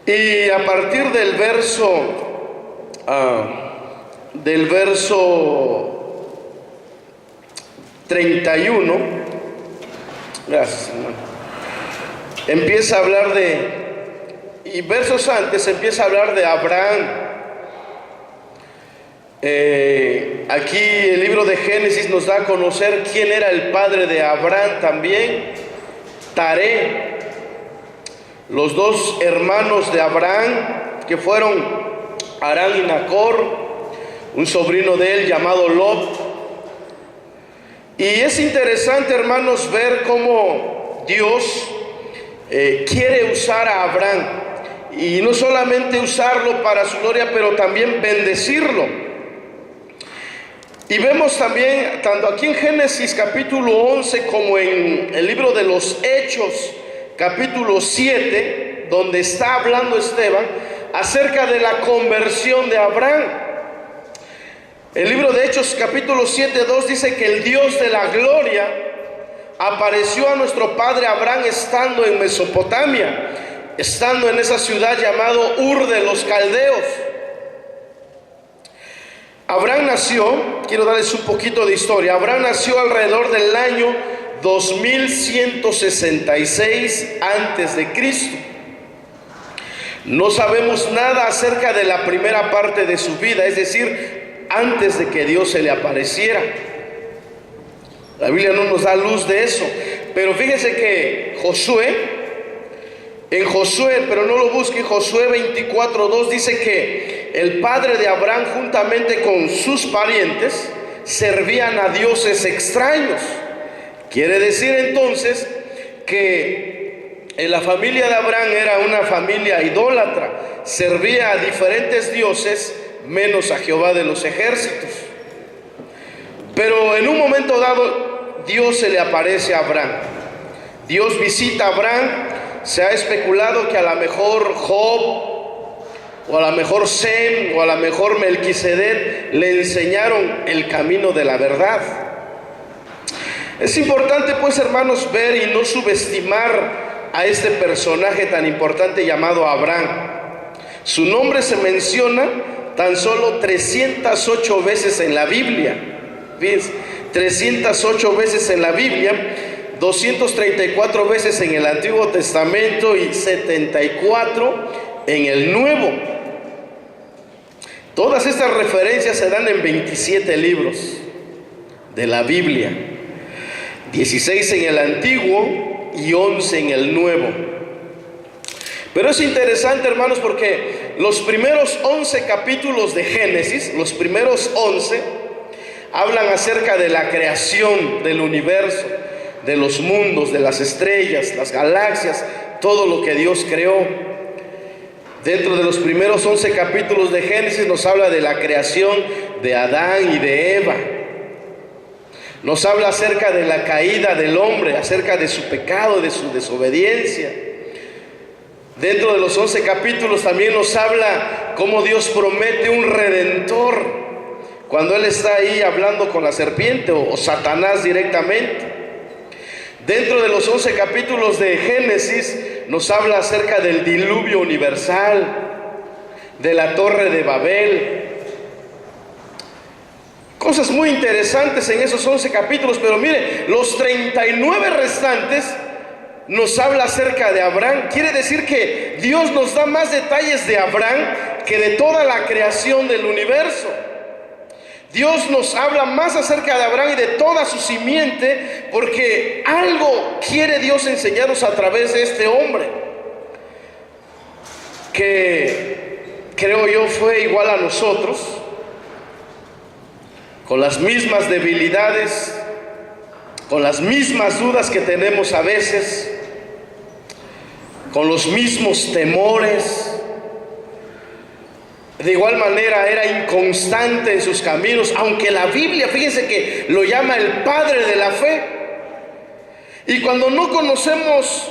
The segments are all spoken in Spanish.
Y a partir del verso 31, gracias hermano, empieza a hablar y versos antes empieza a hablar de Abraham. Aquí el libro de Génesis nos da a conocer quién era el padre de Abraham también, Taré. Los dos hermanos de Abraham, que fueron Harán y Nacor, un sobrino de él llamado Lot. Y es interesante, hermanos, ver cómo Dios quiere usar a Abraham, y no solamente usarlo para su gloria, pero también bendecirlo. Y vemos también, tanto aquí en Génesis capítulo 11 como en el libro de los Hechos capítulo 7, donde está hablando Esteban acerca de la conversión de Abraham. El libro de Hechos capítulo 7:2 dice que el Dios de la gloria apareció a nuestro padre Abraham estando en Mesopotamia, estando en esa ciudad llamado Ur de los Caldeos. Abraham nació, quiero darles un poquito de historia. Abraham nació alrededor del año 2166 antes de Cristo. No sabemos nada acerca de la primera parte de su vida, es decir, antes de que Dios se le apareciera. La Biblia no nos da luz de eso, pero fíjense que en Josué, pero no lo busque, Josué 24:2 dice que el padre de Abraham juntamente con sus parientes servían a dioses extraños. Quiere decir entonces que la familia de Abraham era una familia idólatra, servía a diferentes dioses menos a Jehová de los ejércitos. Pero en un momento dado Dios se le aparece a Abraham. Dios visita a Abraham. Se ha especulado que a lo mejor Job, o a lo mejor Sem, o a lo mejor Melquisedec le enseñaron el camino de la verdad. Es importante, pues, hermanos, ver y no subestimar a este personaje tan importante llamado Abraham. Su nombre se menciona tan solo 308 veces en la Biblia. Fíjense, 308 veces en la Biblia, 234 veces en el Antiguo Testamento y 74 en el Nuevo. Todas estas referencias se dan en 27 libros de la Biblia, 16 en el Antiguo y 11 en el Nuevo. Pero es interesante, hermanos, porque los primeros 11 capítulos de Génesis, los primeros 11, hablan acerca de la creación del universo, de los mundos, de las estrellas, las galaxias, todo lo que Dios creó. Dentro de los primeros 11 capítulos de Génesis nos habla de la creación de Adán y de Eva. Nos habla acerca de la caída del hombre, acerca de su pecado, de su desobediencia. Dentro de los 11 capítulos también nos habla cómo Dios promete un redentor, cuando Él está ahí hablando con la serpiente o Satanás directamente. Dentro de los 11 capítulos de Génesis nos habla acerca del diluvio universal, de la torre de Babel. Cosas muy interesantes en esos 11 capítulos, pero mire, los 39 restantes nos habla acerca de Abraham. Quiere decir que Dios nos da más detalles de Abraham que de toda la creación del universo. Dios nos habla más acerca de Abraham y de toda su simiente, porque algo quiere Dios enseñarnos a través de este hombre, que creo yo fue igual a nosotros, con las mismas debilidades, con las mismas dudas que tenemos a veces, con los mismos temores. De igual manera era inconstante en sus caminos, aunque la Biblia, fíjense que lo llama el padre de la fe. Y cuando no conocemos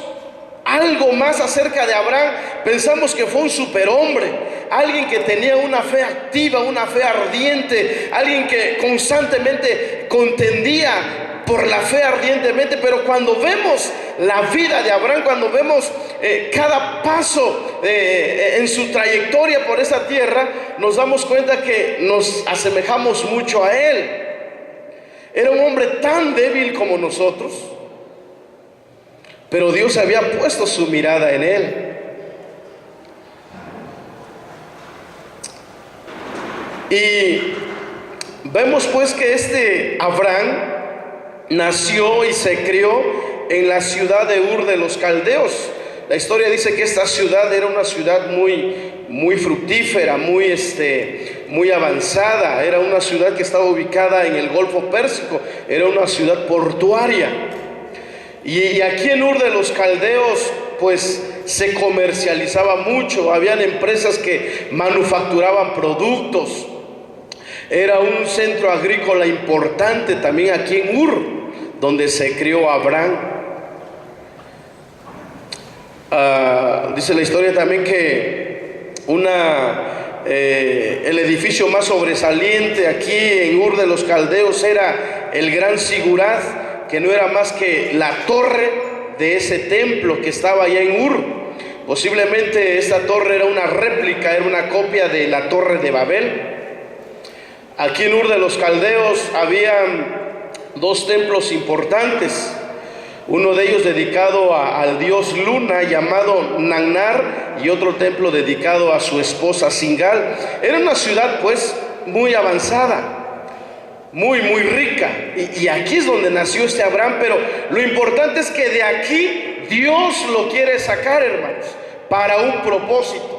algo más acerca de Abraham, pensamos que fue un superhombre, alguien que tenía una fe activa, una fe ardiente, alguien que constantemente contendía por la fe ardientemente. Pero cuando vemos la vida de Abraham, cuando vemos cada paso en su trayectoria por esta tierra, nos damos cuenta que nos asemejamos mucho a él. Era un hombre tan débil como nosotros, pero Dios había puesto su mirada en él. Y vemos pues que este Abraham nació y se crió en la ciudad de Ur de los Caldeos. La historia dice que esta ciudad era una ciudad muy fructífera, muy avanzada. Era una ciudad que estaba ubicada en el Golfo Pérsico, era una ciudad portuaria. Y aquí en Ur de los Caldeos pues se comercializaba mucho, habían empresas que manufacturaban productos. Era un centro agrícola importante también aquí en Ur, donde se crió Abraham. Dice la historia también que el edificio más sobresaliente aquí en Ur de los Caldeos era el Gran Sigurat, que no era más que la torre de ese templo que estaba allá en Ur. Posiblemente esta torre era una réplica, era una copia de la torre de Babel. Aquí en Ur de los Caldeos había dos templos importantes, uno de ellos dedicado al dios Luna llamado Nannar, y otro templo dedicado a su esposa Singal. Era una ciudad pues muy avanzada, muy rica, y aquí es donde nació este Abraham. Pero lo importante es que de aquí Dios lo quiere sacar, hermanos, para un propósito.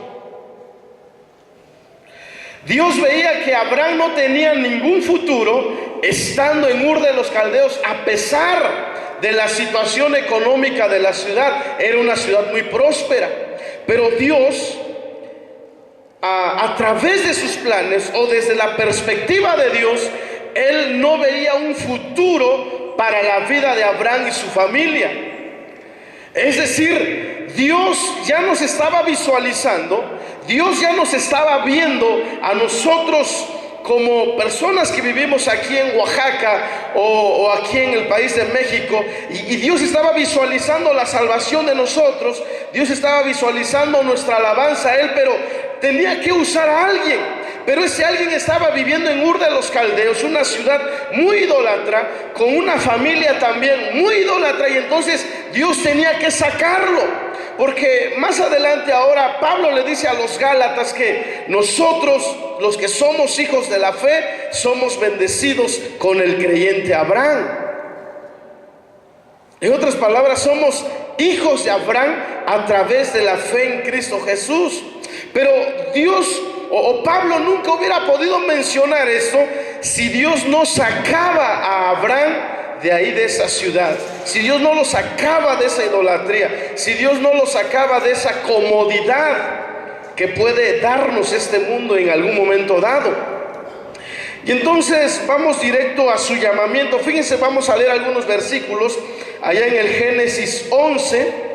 Dios veía que Abraham no tenía ningún futuro estando en Ur de los Caldeos, a pesar de la situación económica de la ciudad. Era una ciudad muy próspera, pero Dios, a través de sus planes, o desde la perspectiva de Dios, Él no veía un futuro para la vida de Abraham y su familia. Es decir, Dios ya nos estaba visualizando, Dios ya nos estaba viendo a nosotros como personas que vivimos aquí en Oaxaca o aquí en el país de México, y Dios estaba visualizando la salvación de nosotros. Dios estaba visualizando nuestra alabanza a Él, pero tenía que usar a alguien. Pero ese alguien estaba viviendo en Ur de los Caldeos, una ciudad muy idólatra, con una familia también muy idólatra, y entonces Dios tenía que sacarlo. Porque más adelante ahora Pablo le dice a los Gálatas que nosotros, los que somos hijos de la fe, somos bendecidos con el creyente Abraham. En otras palabras, somos hijos de Abraham a través de la fe en Cristo Jesús. Pero Dios o Pablo nunca hubiera podido mencionar esto si Dios no sacaba a Abraham de ahí, de esa ciudad, si Dios no lo sacaba de esa idolatría, si Dios no lo sacaba de esa comodidad que puede darnos este mundo en algún momento dado. Y entonces vamos directo a su llamamiento. Fíjense, vamos a leer algunos versículos allá en el Génesis 11.